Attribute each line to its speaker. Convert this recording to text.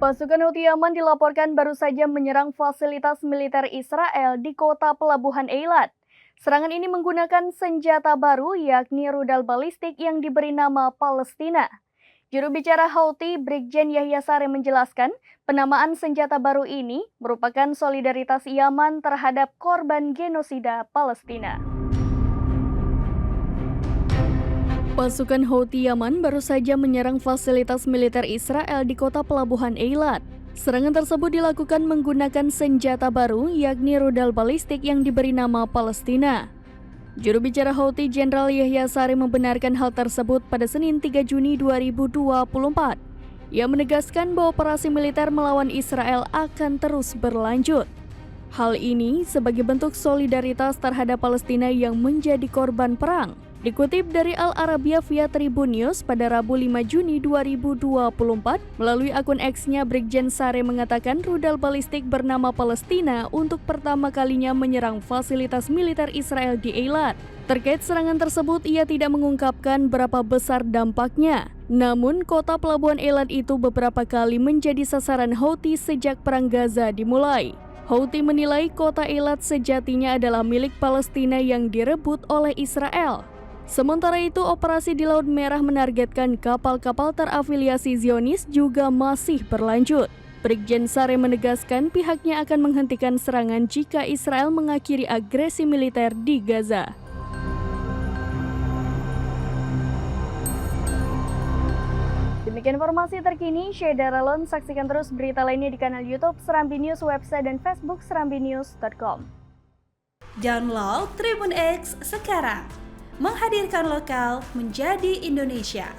Speaker 1: Pasukan Houthi Yaman dilaporkan baru saja menyerang fasilitas militer Israel di kota pelabuhan Eilat. Serangan ini menggunakan senjata baru yakni rudal balistik yang diberi nama Palestina. Juru bicara Houthi, Brigjen Yahya Saree menjelaskan, penamaan senjata baru ini merupakan solidaritas Yaman terhadap korban genosida Palestina. Pasukan Houthi Yaman baru saja menyerang fasilitas militer Israel di kota pelabuhan Eilat. Serangan tersebut dilakukan menggunakan senjata baru, yakni rudal balistik yang diberi nama Palestina. Juru bicara Houthi Jenderal Yahya Saree membenarkan hal tersebut pada Senin 3 Juni 2024. Ia menegaskan bahwa operasi militer melawan Israel akan terus berlanjut. Hal ini sebagai bentuk solidaritas terhadap Palestina yang menjadi korban perang. Dikutip dari Al Arabiya via Tribun News pada Rabu 5 Juni 2024, melalui akun X-nya Brigjen Saree mengatakan rudal balistik bernama Palestina untuk pertama kalinya menyerang fasilitas militer Israel di Eilat. Terkait serangan tersebut, ia tidak mengungkapkan berapa besar dampaknya. Namun, kota pelabuhan Eilat itu beberapa kali menjadi sasaran Houthi sejak Perang Gaza dimulai. Houthi menilai kota Eilat sejatinya adalah milik Palestina yang direbut oleh Israel. Sementara itu, operasi di Laut Merah menargetkan kapal-kapal terafiliasi Zionis juga masih berlanjut. Brigjen Saree menegaskan pihaknya akan menghentikan serangan jika Israel mengakhiri agresi militer di Gaza. Demikian informasi terkini, Syed Daralon. Saksikan terus berita lainnya di kanal YouTube Serambi News, website dan Facebook serambinews.com.
Speaker 2: Download Tribun X sekarang. Menghadirkan lokal menjadi Indonesia.